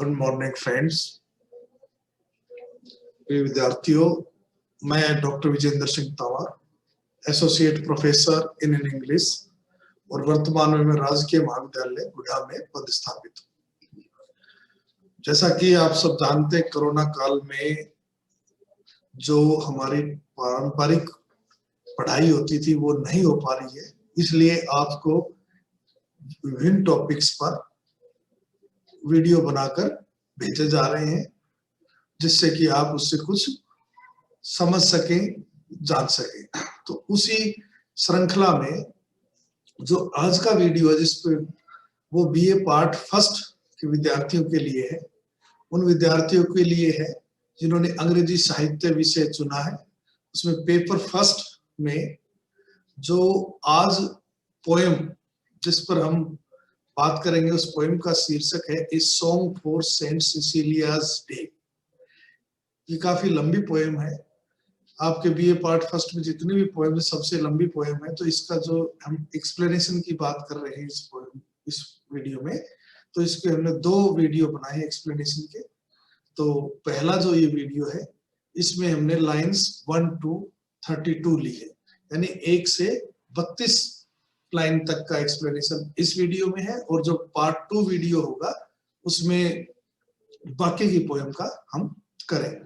Good morning friends. विद्यार्थियों, मैं doctor Vijendra Singh Tanwar, associate professor in English और वर्तमान में मैं राजकीय महाविद्यालय गुड़ा में पदस्थापित हूँ। जैसा कि आप सब जानते हैं, कोरोना काल में जो हमारी पारंपरिक पढ़ाई होती थी वो नहीं हो पा रही है, इसलिए आपको विभिन्न टॉपिक्स पर वीडियो बनाकर भेजे जा रहे हैं, जिससे कि आप उससे कुछ समझ सकें, जान सकें। तो उसी श्रृंखला में जो आज का वीडियो है, जिसपे वो बीए पार्ट फर्स्ट के विद्यार्थियों के लिए है, उन विद्यार्थियों के लिए है जिन्होंने अंग्रेजी साहित्य विषय चुना है। उसमें पेपर फर्स्ट में जो आज पोएम जिस पर हम बात करेंगे, उस पोएम का शीर्षक है a song for Saint Cecilia's day. ये काफी लंबी पोएम है। आपके बीए पार्ट फर्स्ट में जितनी भी पोएम है, सबसे लंबी पोएम है। तो इसका जो हम एक्सप्लेनेशन की बात कर रहे हैं इस वीडियो में, तो इसके हमने 2 वीडियो बनाए एक्सप्लेनेशन के। तो पहला जो ये वीडियो है, इसमें हमने लाइंस 1 to 32 ली है, यानी 1 से 32 लाइन तक का एक्सप्लेनेशन इस वीडियो में है। और जो पार्ट 2 वीडियो होगा, उसमें बाकी की पोएम का हम करेंगे।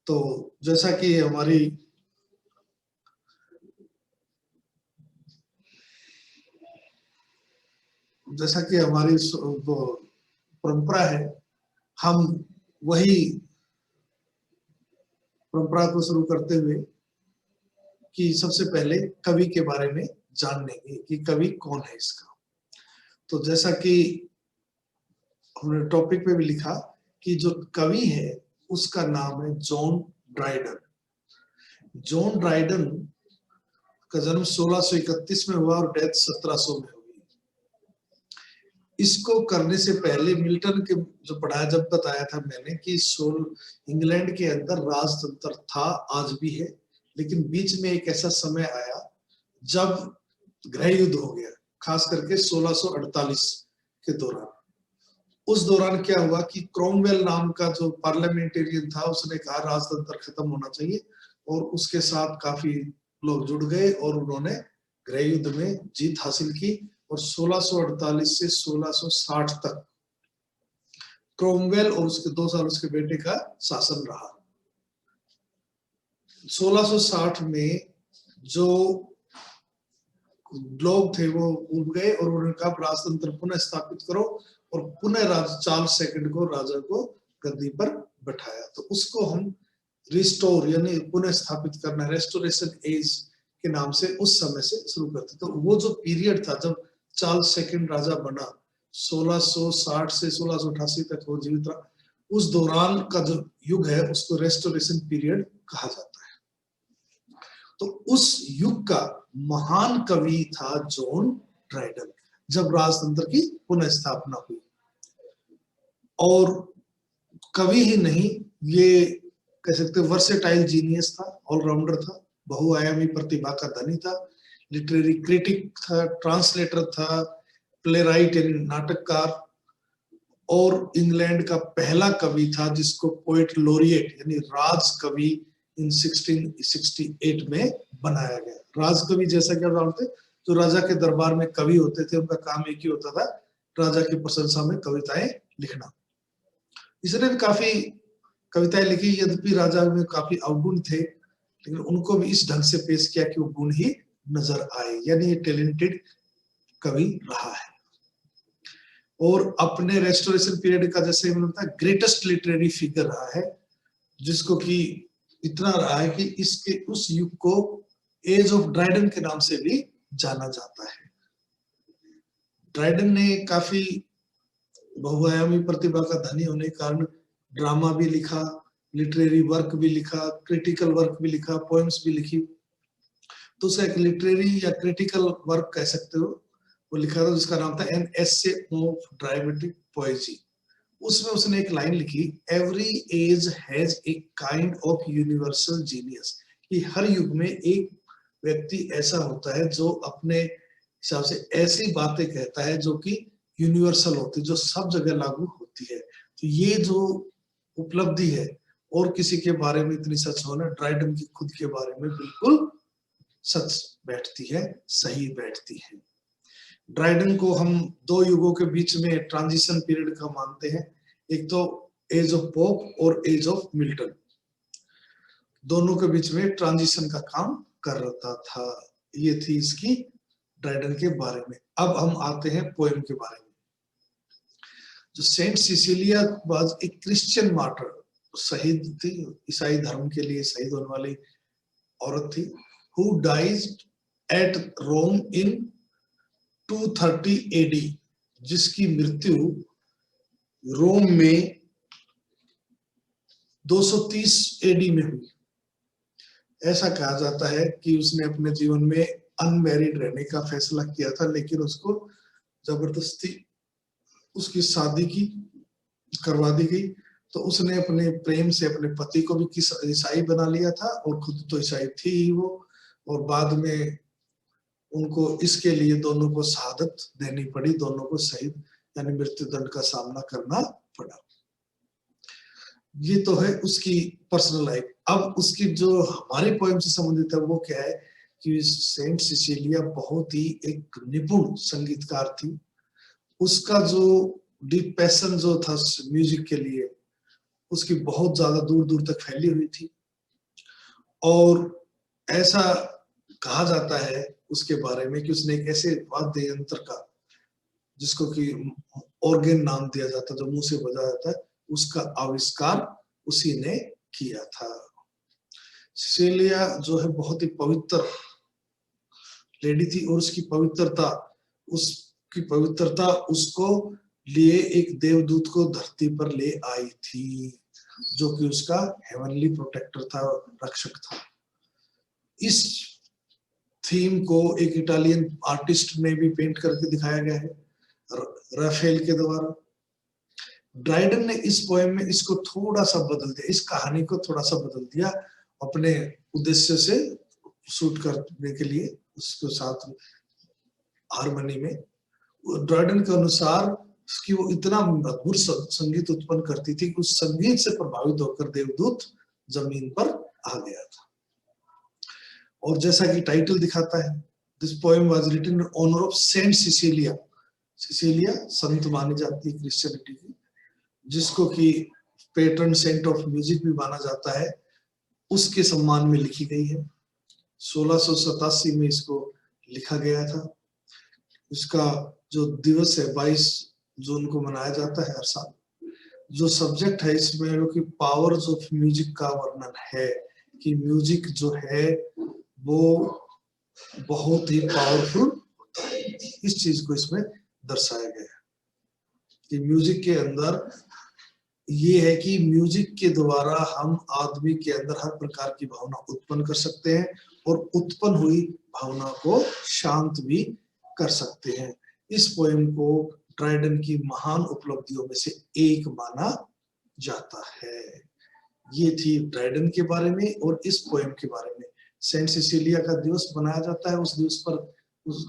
तो जैसा कि हमारी परंपरा है, हम वही परंपरा को शुरू करते हुए कि सबसे पहले कवि के बारे में जान लेंगे कि कवि कौन है इसका। तो जैसा कि हमने टॉपिक पे भी लिखा कि जो कवि है उसका नाम है जॉन ड्राइडन। जॉन ड्राइडन का जन्म 1631 में हुआ और डेथ 1700 में हुई। इसको करने से पहले मिल्टन के जो पढ़ाया, जब बताया था मैंने कि इंग्लैंड के अंदर राजतंत्र था, आज भी है, लेकिन बीच में एक ऐसा समय आया जब गृह युद्ध हो गया, खास करके 1648 के दौरान। उस दौरान क्या हुआ कि क्रोमवेल नाम का जो पार्लियामेंटेरियन था, उसने कहा राजतंत्र खत्म होना चाहिए, और उसके साथ काफी लोग जुड़ गए और उन्होंने गृह युद्ध में जीत हासिल की। और 1648 से 1660 तक क्रोमवेल और उसके 2 साल उसके बेटे का शासन रहा। 1660 में जो लोग थे वो उठ गए और उन्होंने कहा राजतंत्र पुनः स्थापित करो, और पुनः राजा चार्ल्स सेकंड को, राजा को गद्दी पर बैठाया। तो उसको हम रिस्टोर यानी पुनः स्थापित करना, रेस्टोरेशन एज के नाम से उस समय से शुरू करते। तो वो जो पीरियड था जब चार्ल्स सेकंड राजा बना, 1660 से 1688 तक वो जीवित रहा, उस दौरान का जो युग है उसको रेस्टोरेशन पीरियड कहा जाता है। तो उस युग का महान कवि था जॉन ड्राइडन, जब राजतंत्र की पुनः स्थापना हुई। और कवि ही नहीं, ये कह सकते वर्सेटाइल जीनियस था, ऑलराउंडर था, बहुआयामी प्रतिभा का धनी था, लिटरेरी क्रिटिक था, ट्रांसलेटर था, प्लेराइट यानी नाटककार, और इंग्लैंड का पहला कवि था जिसको पोएट लोरिएट यानी राज कवि इन 1668 में बनाया गया। राज कवि जैसा क्या जानते, जो राजा के दरबार में कवि होते थे, उनका काम एक ही होता था, राजा की प्रशंसा में कविताएं लिखना। इसने भी काफी कविताएं लिखी, यद्यपि राजा में काफी अवगुण थे, लेकिन उनको भी इस ढंग से पेश किया कि वो गुण ही नजर आए, यानी ये टैलेंटेड कवि रहा है। और अपने रेस्टोरेशन पीरियड का, जैसे मैंने बताया, ग्रेटेस्ट लिटरेरी फिगर रहा है, जिसको कि इतना रहा है कि इसके उस युग को एज ऑफ ड्राइडन के नाम से भी जाना जाता है। ड्राइडन ने काफी बहुआयामी प्रतिभा का धनी होने के कारण ड्रामा भी लिखा, लिटरेरी वर्क भी लिखा, क्रिटिकल वर्क भी लिखा, पोएम्स भी लिखी। तो उसे एक लिटरेरी या क्रिटिकल वर्क कह सकते हो, वो लिखा था जिसका नाम था an essay of dramatic poesy. उसमें उसने एक लाइन लिखी, every age has a kind of universal genius, कि हर युग में एक व्यक्ति ऐसा होता है जो अपने हिसाब से ऐसी बातें कहता है जो कि यूनिवर्सल होती है, जो सब जगह लागू होती है। तो ये जो उपलब्धि है और किसी के बारे में इतनी सच होना, ड्राइडन की खुद के बारे में बिल्कुल सच बैठती है, सही बैठती है। ड्राइडन को हम दो युगों के बीच में ट्रांजिशन पीरियड का मानते हैं, एक तो एज ऑफ पोप और एज ऑफ मिल्टन, दोनों के बीच में ट्रांजिशन का काम कर रहा था। ये थी इसकी ड्राइडन के बारे में। अब हम आते हैं पोएम के बारे में। जो सेंट सिसिलिया वाज एक क्रिश्चियन मार्टर, शहीद थी, ईसाई धर्म के लिए शहीद होने वाली औरत थी, who died at Rome in 230 AD, जिसकी मृत्यु रोम में 230 एडी में हुई। ऐसा कहा जाता है कि उसने अपने जीवन में अनमैरिड रहने का फैसला किया था, लेकिन उसको जबरदस्ती उसकी शादी की करवा दी गई। तो उसने अपने प्रेम से अपने पति को भी ईसाई बना लिया था और खुद तो ईसाई थी ही वो, और बाद में उनको इसके लिए दोनों को शहादत देनी पड़ी, दोनों को शहीद यानी मृत्युदंड का सामना करना पड़ा। ये तो है उसकी पर्सनल लाइफ। अब उसकी जो हमारी पोएम से संबंधित है वो क्या है कि सेंट सिसिलिया बहुत ही एक निपुण संगीतकार थी। उसका जो डीप पैशन जो था म्यूजिक के लिए, उसकी बहुत ज्यादा दूर दूर तक फैली हुई थी। और ऐसा कहा जाता है उसके बारे में कि उसने एक ऐसे वाद्य यंत्र का, जिसको कि ऑर्गन नाम दिया जाता है, जो मुंह से बजाया जाता है, उसका आविष्कार उसी ने किया था। सिसिलिया जो है बहुत ही पवित्र लेडी थी, और उसकी पवित्रता उसको लिए एक देवदूत को धरती पर ले आई थी, जो कि उसका हेवनली प्रोटेक्टर था, रक्षक था। इस थीम को एक इटालियन आर्टिस्ट ने भी पेंट करके दिखाया गया है, राफेल के द्वारा। ड्राइडन ने इस पोएम में इसको थोड़ा सा बदल दिया, इस कहानी को थोड़ा सा बदल दिया अपने उद्देश्य से शूट करने के लिए, उसके साथ हारमोनी में। ड्राइडन के अनुसार कि वो इतना अद्भुत संगीत उत्पन्न करती थी कि उस संगीत से प्रभावित होकर देवदूत जमीन पर आ गया था। और जैसा कि टाइटल दिखाता है, this poem was written in honour of Saint Cecilia. Cecilia संत मानी जाती है क्रिश्चियनिटी की, जिसको कि पैट्रन सेंट ऑफ म्यूजिक भी माना जाता है, उसके सम्मान में लिखी गई है। 1687 में इसको लिखा गया था। इसका जो दिवस है 22 जून को मनाया जाता है हर साल। जो सब्जेक्ट है इसमें वो कि पावर्स ऑफ म्यूजिक का वर्णन है, कि म्यूजिक जो है वो बहुत ही पावरफुल होता है। इस चीज को इसमें दर्शाया गया है कि म्यूजिक के अंदर ये है कि म्यूजिक के द्वारा हम आदमी के अंदर हर प्रकार की भावना उत्पन्न कर सकते हैं, और उत्पन्न हुई भावना को शांत भी कर सकते हैं। इस पोएम को ड्राइडन की महान उपलब्धियों में से एक माना जाता है। ये थी ड्राइडन के बारे में और इस पोएम के बारे में। सेंट सिसिलिया का दिवस मनाया जाता है। उस दिवस पर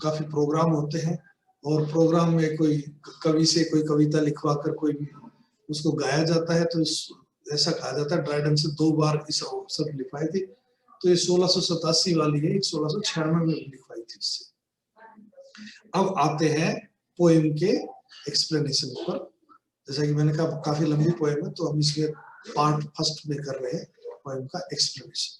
काफी प्रोग्राम होते हैं, और प्रोग्राम में कोई कवि से कोई कविता लिखवा कर कोई उसको गाया जाता है। तो ऐसा कहा जाता है ड्राइडन से 2 बार इस अवसर लिखवाई थी। तो ये 1687 वाली है, 1696 में लिखवाई थी इससे। अब आते हैं पोएम के एक्सप्लेनेशन पर। जैसा कि मैंने कहा काफी लंबी पोएम है, तो हम इसमें पार्ट फर्स्ट में कर रहे हैं पोएम का एक्सप्लेनेशन।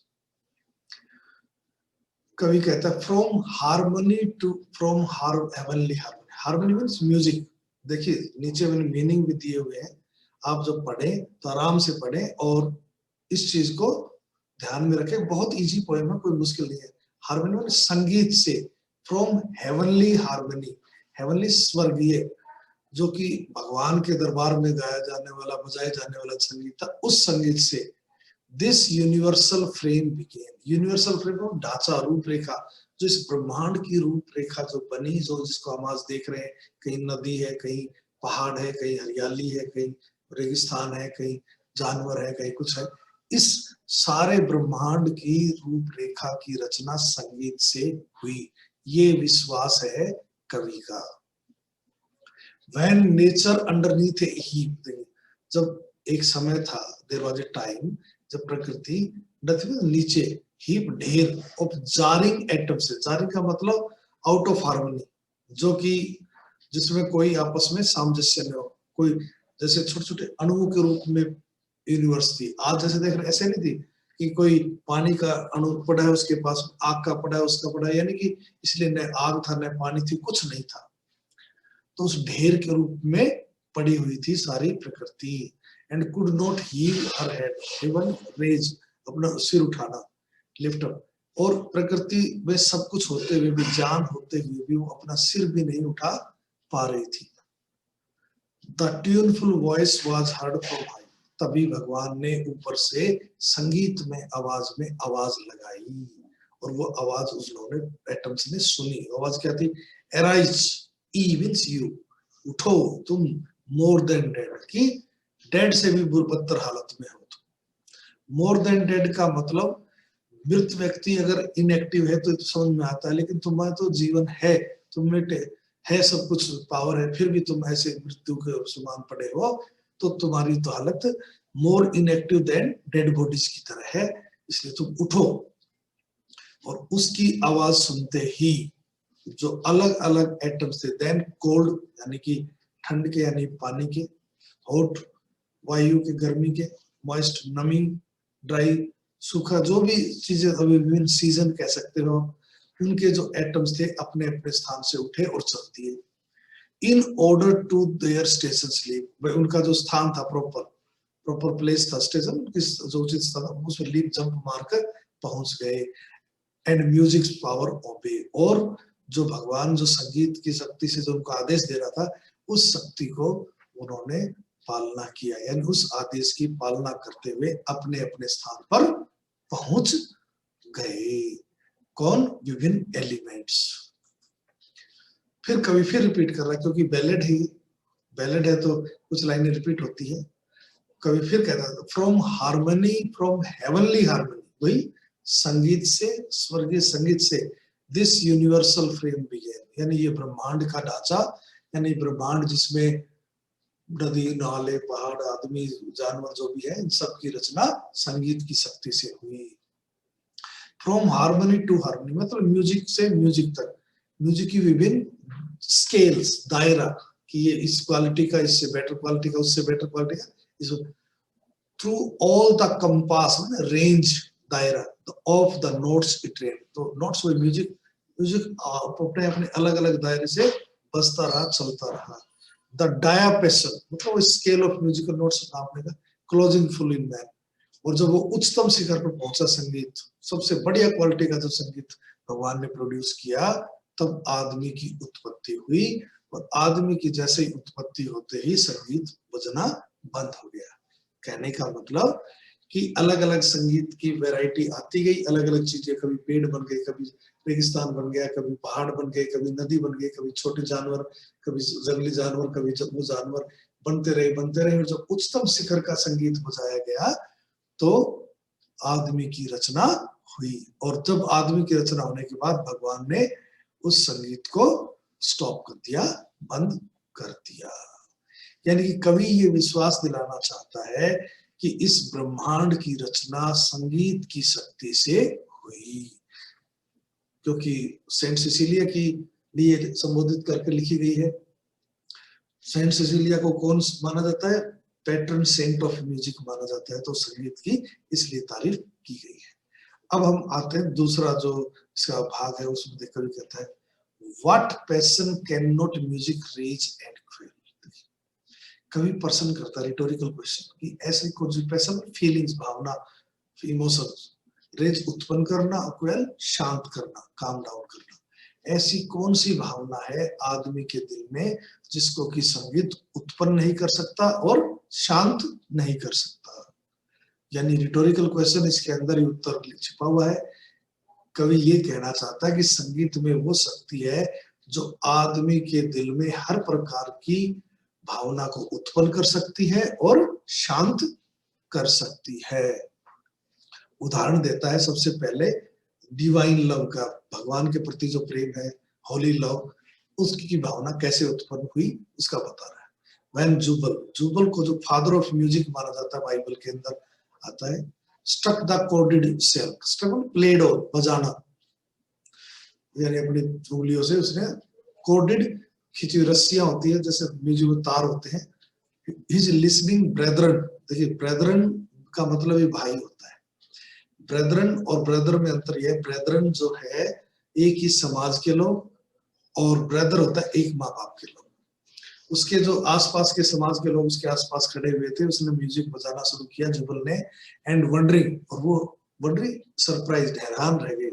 कवि कहता है from harmony to heavenly harmony. Harmony means music. देखिए नीचे मैंने मीनिंग भी दिए हुए हैं, आप जब पढ़ें तो आराम से पढ़ें और इस चीज को ध्यान में रखें। बहुत इजी पोएम है, कोई मुश्किल नहीं है। हार्मनी मीन्स संगीत से, फ्रॉम हेवनली हार्मनी, हेवनली स्वर्गीय, जो कि भगवान के दरबार में गाया जाने वाला बजाए जाने वाला संगीत था, उस संगीत से this universal frame began. Universal frame ढांचा, रूपरेखा, जो इस ब्रह्मांड की रूपरेखा जो बनी, जो जिसको हम आज देख रहे हैं, कहीं नदी है, कहीं पहाड़ है, कहीं हरियाली है, कहीं रेगिस्तान है, कहीं जानवर है, कहीं कुछ है। इस सारे ब्रह्मांड की रूपरेखा की रचना संगीत से हुई, ये विश्वास है कवि का। When nature underneath a heap, जब एक समय था, देयर वाज ए टाइम, जब प्रकृति पृथ्वी के नीचे हीप ढेर ऑफ जारिंग एटम्स है। जारिंग का मतलब आउट ऑफ हार्मनी, जो कि जिसमें कोई आपस में सामंजस्य न हो, कोई जैसे छोटे छोटे अणुओं के रूप में यूनिवर्स थी। आज जैसे देख रहे ऐसे नहीं थी कि कोई पानी का अणु पड़ा है उसके पास, आग का पड़ा है उसका पड़ा है, यानी कि इसलिए न आग था न पानी थी, कुछ नहीं था। तो उस ढेर के रूप में पड़ी हुई थी सारी प्रकृति। And could not heave her head, even raise, अपना सिर उठाना, लिफ्ट अप। और प्रकृति में सब कुछ होते हुए भी, जान होते हुए भी वो अपना सिर भी नहीं उठा पा रही थी। The tuneful voice was heard from high, तभी भगवान ने ऊपर से संगीत में आवाज लगाई, और वो आवाज उन्होंने एटम्स ने सुनी। आवाज क्या थी? एराइज, ई मींस यू, उठो तुम, मोर देन डेड, कि डेड से भी बुरबत्तर हालत में हो तुम। मोर देन डेड का मतलब मृत व्यक्ति अगर इनएक्टिव है तो समझ में आता है, लेकिन तुम्हारा तो जीवन है, तुम्हें है, सब कुछ पावर है, फिर भी तुम ऐसे मृत्यु के समान पड़े हो, तो तुम्हारी तो हालत मोर इनएक्टिव देन डेड बॉडीज की तरह है, इसलिए तुम उठो। और उसकी आवाज सुनते ही जो अलग अलग एटम्स थे, देन कोल्ड यानी कि ठंड के यानी पानी के, हॉट वायु के गर्मी के, मॉइस्ट नमी, ड्राई सूखा, जो भी चीजें अभी विभिन्न सीजन कह सकते हो, उनके जो एटम्स थे अपने अपने स्थान से उठे और चल दिए। In order to their station leap, उनका जो स्थान था, प्रॉपर प्लेस था, स्टेशन जो उचित स्थान था, उसमें लीप जंप मारकर पहुंच गए। एंड म्यूजिक पावर ओबे, और जो भगवान जो संगीत की शक्ति से जो उनको आदेश दे रहा था, उस शक्ति को उन्होंने पालना किया, यानी उस आदेश की पालना करते हुए अपने अपने स्थान पर पहुंच गए। कौन? विभिन्न एलिमेंट्स। फिर कवि फिर रिपीट कर रहा है, क्योंकि बैलेड है तो कुछ लाइनें रिपीट होती है। कवि फिर कह रहा है, from harmony, from heavenly harmony, वही संगीत से, स्वर्गीय संगीत से, दिस यूनिवर्सल फ्रेम बिगेन, यानी ये ब्रह्मांड का ढांचा, यानी ब्रह्मांड जिसमें नदी, नाले, पहाड़, आदमी, जानवर जो भी है, इन सब की रचना संगीत की शक्ति से हुई। फ्रॉम हार्मनी टू हार्मनी मतलब म्यूजिक से म्यूजिक तक, म्यूजिक की विभिन्न स्केल्स, दायरा, कि ये इस क्वालिटी का, इससे बेटर क्वालिटी का, उससे बेटर क्वालिटी का, through all the compass, range, दायरा of the notes it rain, तो नोट्स वो म्यूजिक अपने अपने अलग अलग दायरे से बजता रहा, चलता रहा। द डायापेसन मतलब स्केल ऑफ म्यूजिकल नोट्स नापने का, क्लोजिंग फुल इन मैन, और जब वो उच्चतम शिखर पर पहुंचा संगीत, सबसे बढ़िया क्वालिटी का जो संगीत भगवान ने प्रोड्यूस किया, तब आदमी की उत्पत्ति हुई, और आदमी की जैसे ही उत्पत्ति होते ही संगीत बजना बंद हो गया। कहने का मतलब कि अलग अलग संगीत की वैरायटी आती गई, अलग अलग चीजें, कभी पेड़ बन गए, कभी रेगिस्तान बन गया, कभी पहाड़ बन गए, कभी नदी बन गई, कभी छोटे जानवर, कभी जंगली जानवर, कभी वो जानवर बनते रहे, और जब उच्चतम शिखर का संगीत बजाया गया तो आदमी की रचना हुई। और जब आदमी की रचना होने के बाद भगवान ने उस संगीत को स्टॉप कर दिया, बंद कर दिया। यानी कि कवि ये विश्वास दिलाना चाहता है कि इस ब्रह्मांड की रचना संगीत की शक्ति से हुई, क्योंकि सेंट सिसिलिया की लिए संबोधित करके लिखी गई है। सेंट सिसिलिया को कौन माना जाता है? पैट्रन सेंट ऑफ म्यूजिक माना जाता है, तो संगीत की इसलिए तारीफ की गई है। अब हम आते हैं दूसरा जो इसका भाग है, उसमें देखकर कहता है, what passion cannot music reach and quill. कभी प्रश्न करता है, रिटोरिकल क्वेश्चन, कि ऐसी कौन सी पैशन, फीलिंग्स, भावना, इमोशंस, रेज उत्पन्न करना, क्वेल शांत करना, काम डाउन करना, ऐसी कौन सी भावना है आदमी के दिल में जिसको कि संगीत उत्पन्न नहीं कर सकता और शांत नहीं कर सकता। यानी रिटोरिकल क्वेश्चन, इसके अंदर ही उत्तर छिपा हुआ है। कवि ये कहना चाहता है कि संगीत में वो शक्ति है जो आदमी के दिल में हर प्रकार की भावना को उत्पन्न कर सकती है और शांत कर सकती है। उदाहरण देता है सबसे पहले डिवाइन लव का, भगवान के प्रति जो प्रेम है, होली लव, उसकी भावना कैसे उत्पन्न हुई उसका बता रहा है। व्हेन जुबल, जुबल को जो फादर ऑफ म्यूजिक माना जाता है बाइबल के अंदर आता है, struck the corded shell, struck played और बजाना, यानी अपनी उंगलियों से उसने कॉर्डेड खींची हुई रस्सियां होती है जैसे म्यूजिक में तार होते हैं, हिज लिसनिंग ब्रेदरन, देखिए ब्रेदरन का मतलब ही भाई होता है, ब्रेदरन और ब्रदर में अंतर यह है, ब्रेदरन जो है एक ही समाज के लोग और ब्रदर होता है एक माँ बाप के लोग, उसके जो आसपास के समाज के लोग उसके आसपास खड़े हुए थे, उसने म्यूजिक बजाना शुरू किया जुबल ने, एंड वंडरिंग, और वो वंडरिंग सरप्राइज्ड, हैरान रह गए,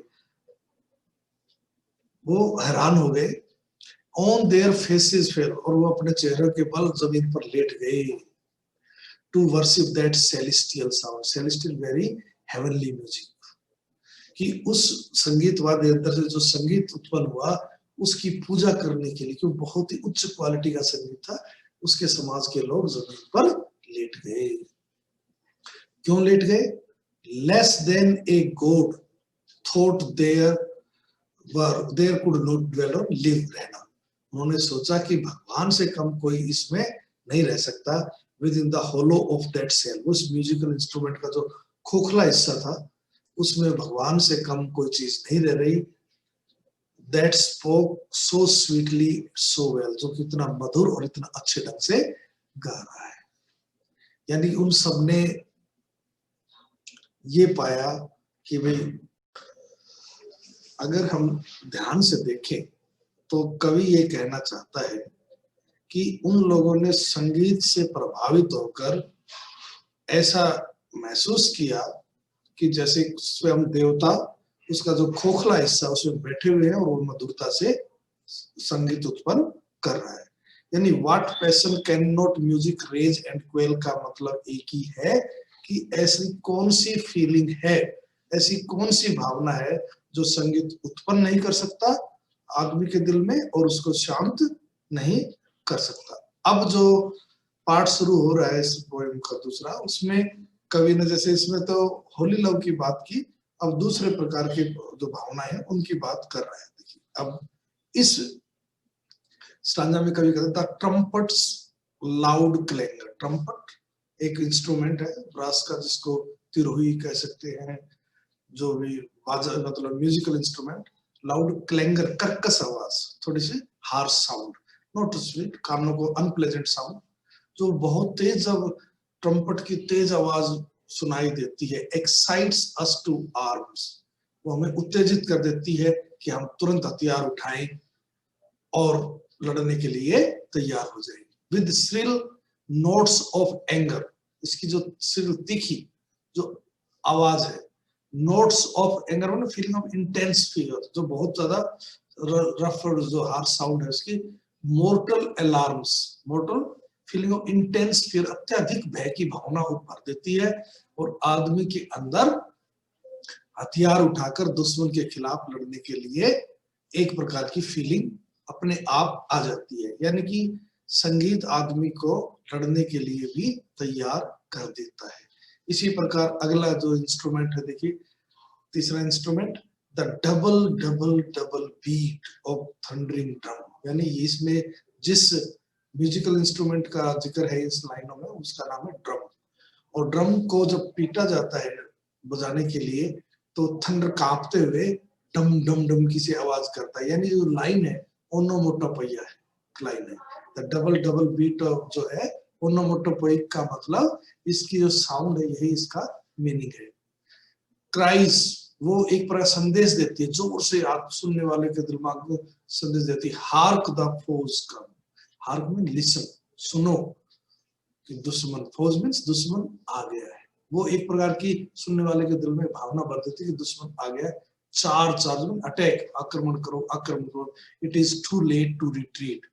वो हैरान हो गए, ऑन देयर फेसेस फेल, और वो अपने चेहरे के बल जमीन पर लेट गए, to worship that celestial sound, celestial very heavenly music, कि उस संगीत वाद्य यंत्र से जो संगीत उत्पन्न हुआ उसकी पूजा करने के लिए, क्योंकि बहुत ही उच्च क्वालिटी का संगीत था, उसके समाज के लोग जमीन पर लेट गए। क्यों लेट गए? Less than a god thought there could not dwell और लिव, रहना, उन्होंने सोचा कि भगवान से कम कोई इसमें नहीं रह सकता, within the hollow of that cell, उस म्यूजिकल इंस्ट्रूमेंट का जो खोखला हिस्सा था उसमें भगवान से कम कोई चीज नहीं रह रही, that spoke so sweetly so well, जो कि इतना मधुर और इतना अच्छे ढंग से गा रहा है। यानी उन सब ने ये पाया कि भाई अगर हम ध्यान से देखें तो कवि ये कहना चाहता है कि उन लोगों ने संगीत से प्रभावित होकर ऐसा महसूस किया कि जैसे स्वयं देवता उसका जो खोखला हिस्सा उसमें बैठे हुए हैं और वो मधुरता से संगीत उत्पन्न कर रहा है। यानी what passion cannot music raise and quell का मतलब एक ही है कि ऐसी कौन सी फीलिंग है, ऐसी कौन सी भावना है जो संगीत उत्पन्न नहीं कर सकता आदमी के दिल में और उसको शांत नहीं कर सकता। अब जो पार्ट शुरू हो रहा है इस पोएम का दूसरा, उसमें कवि ने जैसे इसमें तो होली लव की बात की, अब दूसरे प्रकार के जो भावना है उनकी बात कर रहा है। देखिए अब इस स्टांजा में कवि कहता है ट्रम्पट्स लाउड क्लैंगर, ट्रम्पट एक इंस्ट्रूमेंट है ब्रास का जिसको तिरोही कह सकते हैं, जो भी बाजा मतलब म्यूजिकल इंस्ट्रूमेंट, लाउड क्लैंगर कर्कश आवाज, थोड़ी सी हार्श साउंड, नॉट स्वीट, कानों को अनप्लेजेंट साउंड, जो बहुत तेज, जब ट्रम्पट की तेज आवाज सुनाई देती है, एक्साइट्स अस टू आर्म्स, वो हमें उत्तेजित कर देती है कि हम तुरंत हथियार उठाएं और लड़ने के लिए तैयार हो जाएं। With shrill notes of anger, इसकी जो श्रिल तीखी जो आवाज है, नोट्स ऑफ एंगर मतलब फीलिंग ऑफ इंटेंस फीयर, जो बहुत ज्यादा रफ और जो हार्श साउंड है उसकी, mortar alarms, mortar feeling of intense fear, अत्यधिक भय की भावना भर देती है और आदमी के अंदर हथियार उठाकर दुश्मन के खिलाफ लड़ने के लिए एक प्रकार की फीलिंग अपने आप आ जाती है। यानी कि संगीत आदमी को लड़ने के लिए भी तैयार कर देता है। इसी प्रकार अगला जो इंस्ट्रूमेंट है देखिए, तीसरा instrument, the double double double beat of thundering drum, यानी इसमें जिस म्यूजिकल इंस्ट्रूमेंट का जिक्र है इस लाइनों में उसका नाम है ड्रम, और ड्रम को जब पीटा जाता है बजाने के लिए तो थंडर कांपते हुए डम डम डम की सी आवाज करता है। यानी जो लाइन है ओनोमोटोपोइया है, लाइन है the double double beat of जो है ओनोमोटोपोइक का मतलब इसकी जो साउंड है यही इसका मीनिंग है। क्राइस, वो एक प्रकार संदेश देती है, जोर से आप सुनने वाले के दिमाग में संदेश देती है, hark the foes come, hark mean listen, सुनो कि दुश्मन, फोज मीन्स दुश्मन आ गया है, वो एक प्रकार की सुनने वाले के दिल में भावना भर देती है कि दुश्मन आ गया है। चार्ज अटैक, आक्रमण करो आक्रमण करो, it is too late to retreat,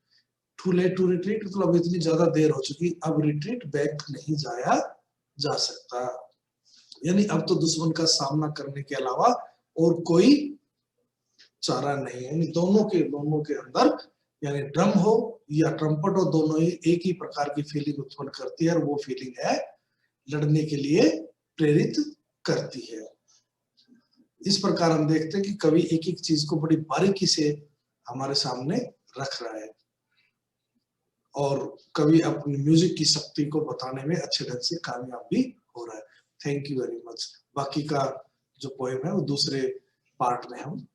too late to retreat मतलब इतनी ज्यादा देर हो चुकी, अब रिट्रीट बैक नहीं जाया जा सकता, यानी अब तो दुश्मन का सामना करने के अलावा और कोई चारा नहीं है। यानी दोनों के अंदर, यानी ड्रम हो या ट्रम्पट हो, दोनों ही एक ही प्रकार की फीलिंग उत्पन्न करती है और वो फीलिंग है लड़ने के लिए प्रेरित करती है। इस प्रकार हम देखते हैं कि कवि एक एक चीज को बड़ी बारीकी से हमारे सामने रख रहा है। और कवि अपनी म्यूजिक की शक्ति को बताने में अच्छे ढंग से कामयाब भी हो रहा है। Thank you very much. बाकी का जो पोएम है वो दूसरे पार्ट में हम